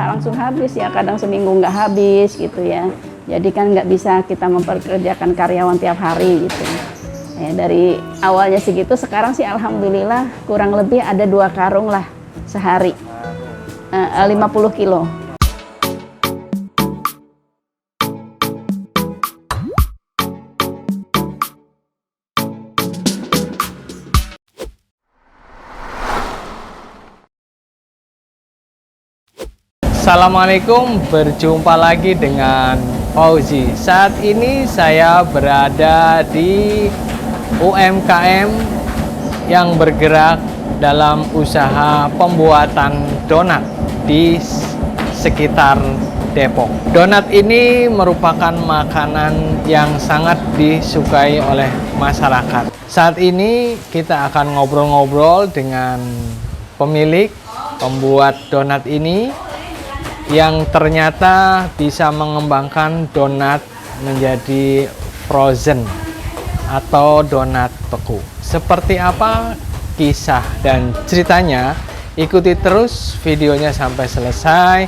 langsung habis ya, kadang seminggu nggak habis gitu ya. Jadi kan nggak bisa kita memperkerjakan karyawan tiap hari gitu. Ya, dari awalnya segitu, sekarang sih alhamdulillah kurang lebih ada 2 karung lah sehari, 50 kilo. Assalamualaikum, berjumpa lagi dengan Fauzi. Saat ini saya berada di UMKM yang bergerak dalam usaha pembuatan donat di sekitar Depok. Donat ini merupakan makanan yang sangat disukai oleh masyarakat. Saat ini kita akan ngobrol-ngobrol dengan pemilik pembuat donat ini yang ternyata bisa mengembangkan donat menjadi frozen atau donat beku. Seperti apa kisah dan ceritanya? Ikuti terus videonya sampai selesai.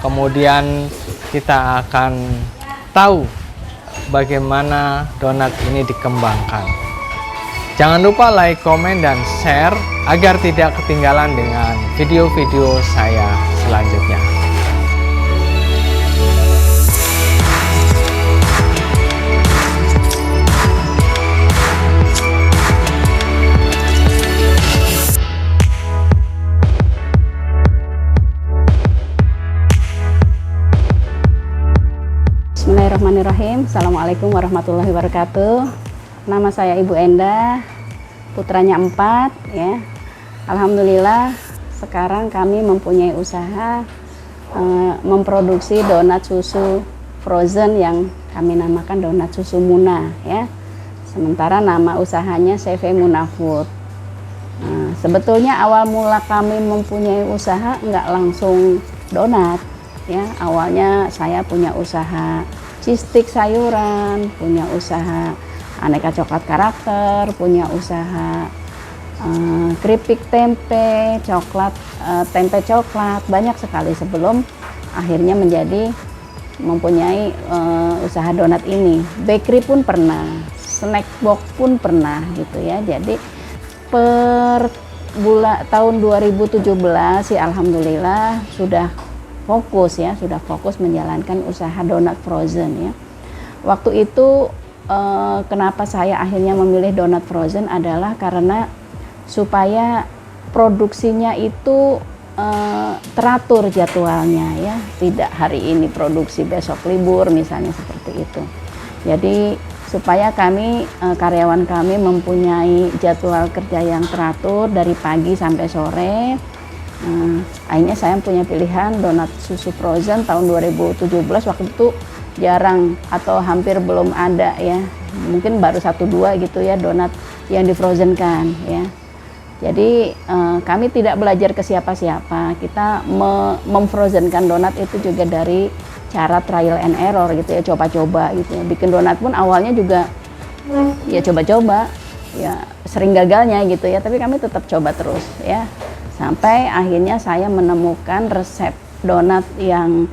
Kemudian kita akan tahu bagaimana donat ini dikembangkan. Jangan lupa like, komen, dan share agar tidak ketinggalan dengan video-video saya selanjutnya. Bismillahirrahmanirrahim. Assalamualaikum warahmatullahi wabarakatuh. Nama saya Ibu Endah, putranya 4 ya. Alhamdulillah sekarang kami mempunyai usaha memproduksi donat susu frozen yang kami namakan donat susu Muna ya. Sementara nama usahanya CV Muna Food. Sebetulnya awal mula kami mempunyai usaha nggak langsung donat ya. Awalnya saya punya usaha cheese stick sayuran, punya usaha aneka coklat karakter, punya usaha keripik tempe, tempe coklat, banyak sekali sebelum akhirnya menjadi mempunyai usaha donat ini. Bakery pun pernah, snack box pun pernah gitu ya. Jadi per tahun 2017 sih alhamdulillah sudah fokus menjalankan usaha donat frozen ya. Waktu itu kenapa saya akhirnya memilih donat frozen adalah karena supaya produksinya itu teratur jadwalnya ya, tidak hari ini produksi besok libur misalnya seperti itu. Jadi supaya kami karyawan kami mempunyai jadwal kerja yang teratur dari pagi sampai sore. Akhirnya saya punya pilihan donat susu frozen tahun 2017. Waktu itu jarang atau hampir belum ada ya, mungkin baru 1-2 gitu ya donat yang difrozenkan ya. Jadi kami tidak belajar ke siapa-siapa, kita memfrozenkan donat itu juga dari cara trial and error gitu ya, coba-coba gitu ya. Bikin donat pun awalnya juga ya coba-coba ya, sering gagalnya gitu ya, tapi kami tetap coba terus ya. Sampai akhirnya saya menemukan resep donat yang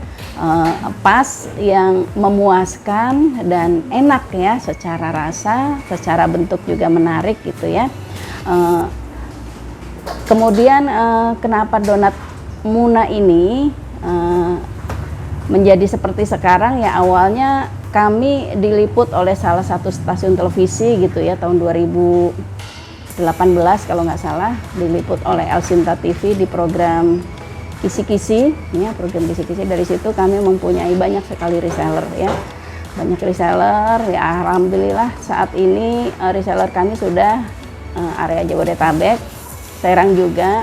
pas, yang memuaskan dan enak ya, secara rasa, secara bentuk juga menarik gitu ya. Kemudian kenapa donat Muna ini menjadi seperti sekarang ya, awalnya kami diliput oleh salah satu stasiun televisi gitu ya, tahun 2018 kalau nggak salah, diliput oleh Elsinta TV di program Kisi-Kisi ya, program Kisi-Kisi. Dari situ kami mempunyai banyak sekali reseller ya, banyak reseller ya. Alhamdulillah saat ini reseller kami sudah area Jabodetabek, Serang juga,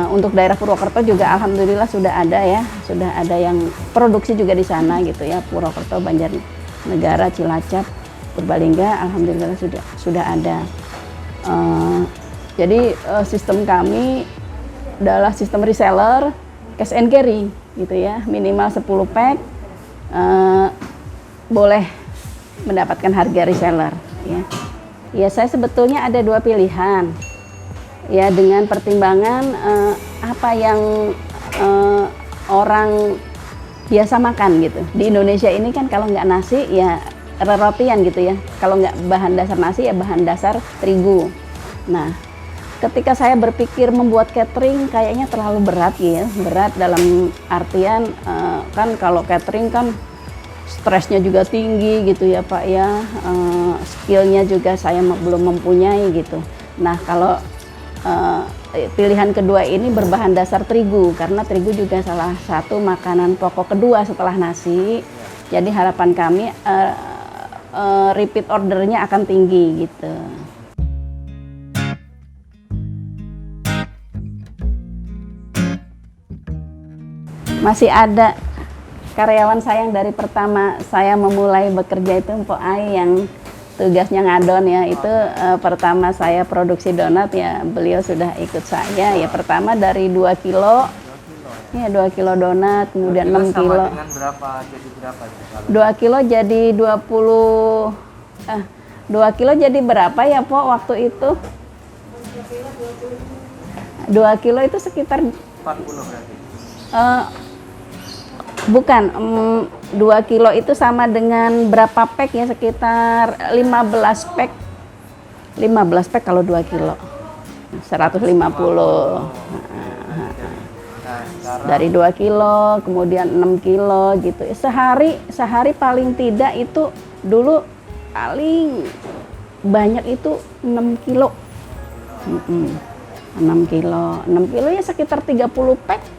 untuk daerah Purwokerto juga alhamdulillah sudah ada ya, sudah ada yang produksi juga di sana gitu ya, Purwokerto, Banjarnegara, Cilacap, Purbalingga, alhamdulillah sudah ada. Jadi sistem kami adalah sistem reseller cash and carry gitu ya, minimal 10 pack boleh mendapatkan harga reseller ya. Ya, saya sebetulnya ada 2 pilihan ya, dengan pertimbangan apa yang orang biasa makan gitu. Di Indonesia ini kan kalau nggak nasi ya rotian gitu ya. Kalau nggak bahan dasar nasi ya bahan dasar terigu. Nah, ketika saya berpikir membuat catering kayaknya terlalu berat ya. Berat dalam artian kan kalau catering kan stresnya juga tinggi gitu ya Pak ya. Skillnya juga saya belum mempunyai gitu. Nah, kalau pilihan kedua ini berbahan dasar terigu, karena terigu juga salah satu makanan pokok kedua setelah nasi. Jadi harapan kami repeat ordernya akan tinggi gitu. Masih ada karyawan saya yang dari pertama saya memulai bekerja itu Mpok Ai yang tugasnya ngadon ya. Itu pertama saya produksi donat ya beliau sudah ikut saya ya. Pertama dari 2 kilo ya 2 kilo donat, kemudian 6 kilo. Dengan berapa jadi berapa? 2 kilo jadi 2 kilo jadi berapa ya Po waktu itu? 2 kilo itu sekitar 40 berarti. Bukan, 2 kilo itu sama dengan berapa pack ya, sekitar 15 pack. 15 pack kalau 2 kilo. 150. Dari 2 kilo, kemudian 6 kilo gitu. Sehari paling tidak itu dulu paling banyak itu 6 kilo. 6 kilo. 6 kilo ya sekitar 30 pack.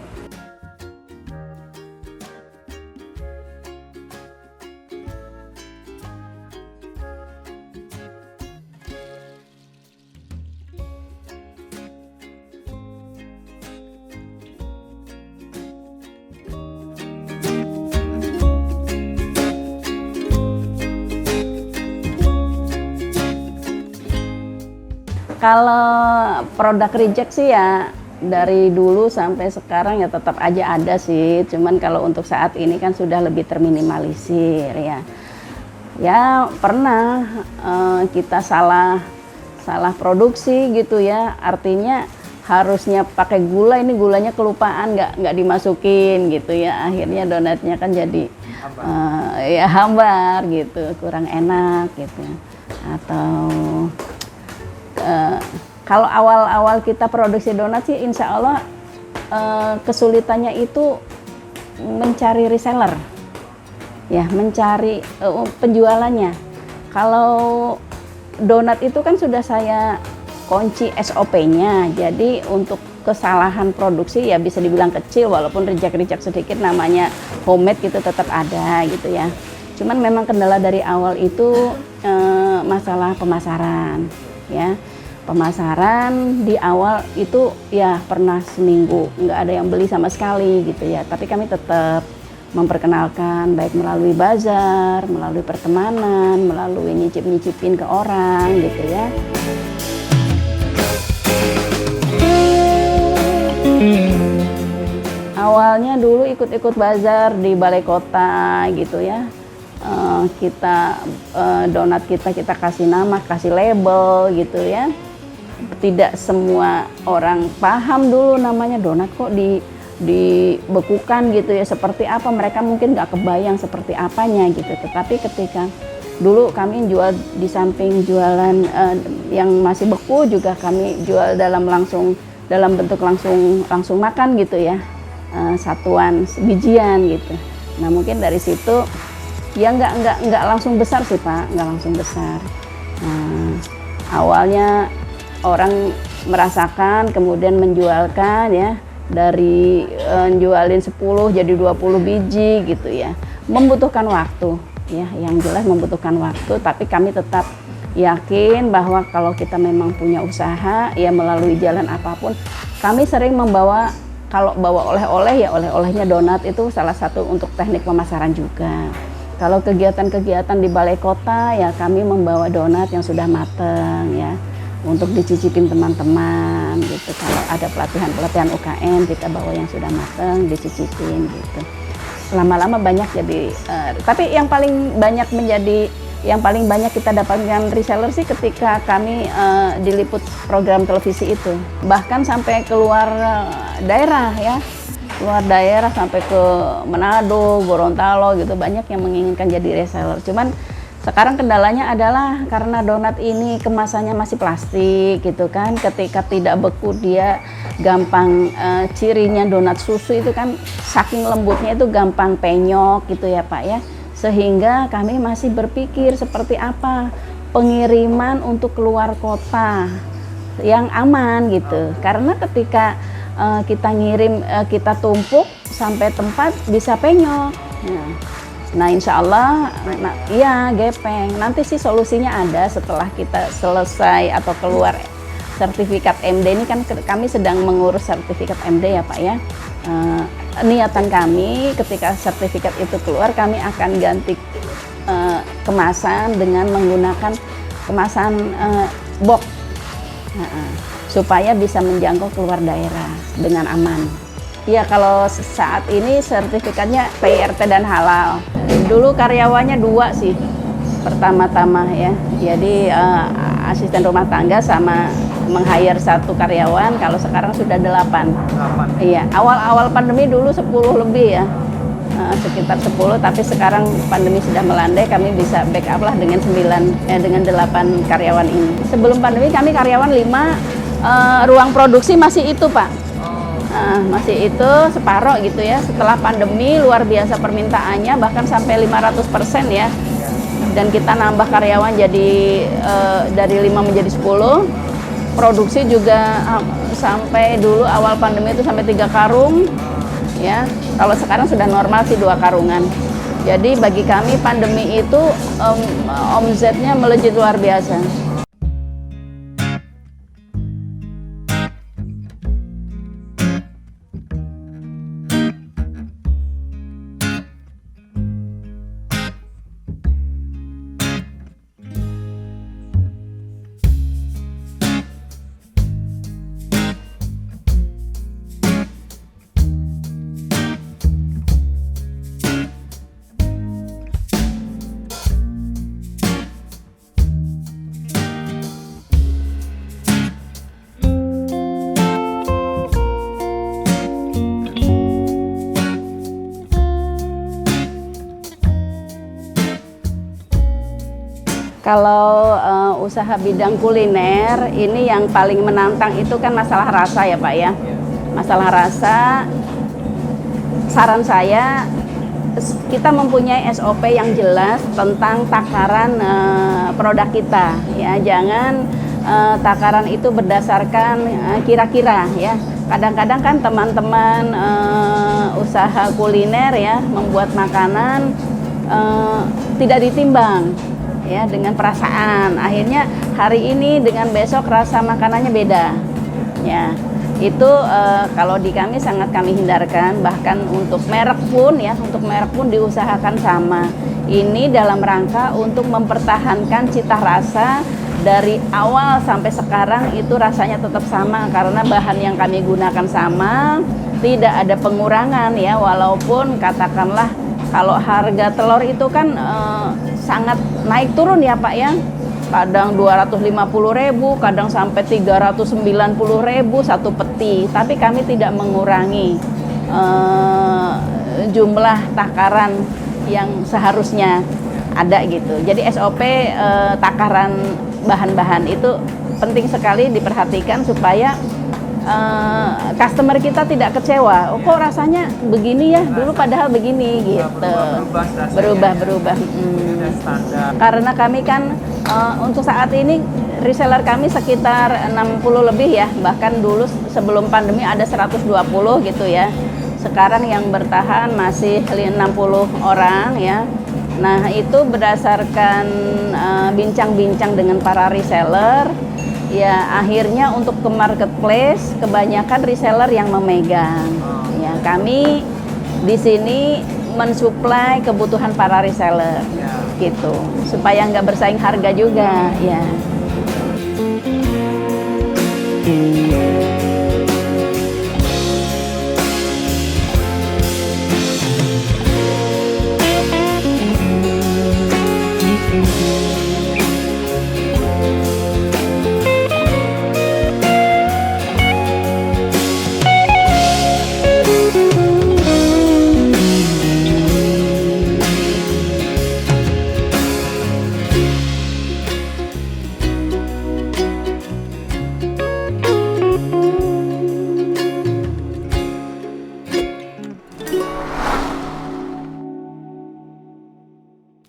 Kalau produk reject sih ya dari dulu sampai sekarang ya tetap aja ada sih. Cuman kalau untuk saat ini kan sudah lebih terminimalisir ya. Ya pernah kita salah produksi gitu ya. Artinya harusnya pakai gula, ini gulanya kelupaan nggak dimasukin gitu ya. Akhirnya donatnya kan jadi ya hambar gitu, kurang enak gitu. Atau kalau awal-awal kita produksi donat sih insya Allah kesulitannya itu mencari reseller ya, mencari penjualannya. Kalau donat itu kan sudah saya kunci SOP-nya, jadi untuk kesalahan produksi ya bisa dibilang kecil, walaupun reject sedikit, namanya homemade gitu tetap ada gitu ya. Cuman memang kendala dari awal itu masalah pemasaran ya. Pemasaran di awal itu ya pernah seminggu nggak ada yang beli sama sekali gitu ya, tapi kami tetap memperkenalkan baik melalui bazar, melalui pertemanan, melalui nyicipin ke orang gitu ya. Awalnya dulu ikut-ikut bazar di balai kota gitu ya. Donat kita kasih nama, kasih label gitu ya. Tidak semua orang paham dulu namanya donat kok dibekukan gitu ya, seperti apa, mereka mungkin nggak kebayang seperti apanya gitu. Tetapi ketika dulu kami jual, di samping jualan yang masih beku juga kami jual dalam bentuk langsung makan gitu ya, satuan bijian gitu. Nah mungkin dari situ ya nggak langsung besar sih Pak, nggak langsung besar. Nah, awalnya orang merasakan, kemudian menjualkan ya, dari jualin 10 jadi 20 biji gitu ya. Membutuhkan waktu ya, yang jelas membutuhkan waktu, tapi kami tetap yakin bahwa kalau kita memang punya usaha ya melalui jalan apapun, kami sering membawa, kalau bawa oleh-oleh ya oleh-olehnya donat itu salah satu untuk teknik pemasaran juga. Kalau kegiatan-kegiatan di balai kota ya kami membawa donat yang sudah mateng ya, untuk dicicipin teman-teman gitu. Kalau ada pelatihan UKM kita bawa yang sudah mateng, dicicipin gitu. Lama-lama banyak jadi, tapi yang paling banyak kita dapatkan reseller sih ketika kami diliput program televisi itu. Bahkan sampai keluar daerah ya. luar daerah sampai ke Manado, Gorontalo gitu, banyak yang menginginkan jadi reseller. Cuman sekarang kendalanya adalah karena donat ini kemasannya masih plastik gitu kan, ketika tidak beku dia gampang, cirinya donat susu itu kan saking lembutnya itu gampang penyok gitu ya Pak ya, sehingga kami masih berpikir seperti apa pengiriman untuk keluar kota yang aman gitu, karena ketika kita ngirim, kita tumpuk sampai tempat bisa penyok. Nah, insya Allah, iya gepeng. Nanti sih solusinya ada setelah kita selesai atau keluar sertifikat MD. Ini kan kami sedang mengurus sertifikat MD ya Pak ya. Niatan kami ketika sertifikat itu keluar, kami akan ganti kemasan dengan menggunakan kemasan box. Supaya bisa menjangkau keluar daerah dengan aman. Ya, kalau saat ini sertifikatnya PIRT dan halal. Dulu karyawannya 2 sih, pertama-tama ya. Jadi asisten rumah tangga sama meng-hire 1 karyawan, kalau sekarang sudah 8. Iya, awal-awal pandemi dulu 10 lebih ya. Sekitar 10, tapi sekarang pandemi sudah melandai, kami bisa backup lah dengan 8 karyawan ini. Sebelum pandemi kami karyawan 5, ruang produksi masih itu Pak, masih itu separoh gitu ya. Setelah pandemi luar biasa permintaannya, bahkan sampai 500% ya, dan kita nambah karyawan jadi dari 5 menjadi 10. Produksi juga sampai dulu awal pandemi itu sampai 3 karung ya, kalau sekarang sudah normal sih 2 karungan. Jadi bagi kami pandemi itu omsetnya melejit luar biasa. Kalau usaha bidang kuliner ini yang paling menantang itu kan masalah rasa ya Pak ya. Masalah rasa, saran saya kita mempunyai SOP yang jelas tentang takaran produk kita ya. Jangan takaran itu berdasarkan kira-kira ya. Kadang-kadang kan teman-teman usaha kuliner ya membuat makanan tidak ditimbang ya, dengan perasaan. Akhirnya hari ini dengan besok rasa makanannya beda ya. Itu kalau di kami sangat kami hindarkan. Bahkan untuk merek pun ya, untuk merek pun diusahakan sama. Ini dalam rangka untuk mempertahankan cita rasa dari awal sampai sekarang, itu rasanya tetap sama karena bahan yang kami gunakan sama, tidak ada pengurangan ya. Walaupun katakanlah kalau harga telur itu kan sangat naik turun ya Pak ya, kadang 250.000, kadang sampai 390.000 satu peti, tapi kami tidak mengurangi jumlah takaran yang seharusnya ada gitu. Jadi SOP takaran bahan-bahan itu penting sekali diperhatikan supaya customer kita tidak kecewa. Oh, kok rasanya begini ya, dulu padahal begini gitu. Berubah. Karena kami kan untuk saat ini reseller kami sekitar 60 lebih ya. Bahkan dulu sebelum pandemi ada 120 gitu ya. Sekarang yang bertahan masih 60 orang ya. Nah, itu berdasarkan bincang-bincang dengan para reseller. Ya, akhirnya untuk ke marketplace kebanyakan reseller yang memegang. Ya, kami di sini mensuplai kebutuhan para reseller, gitu, supaya nggak bersaing harga juga, ya.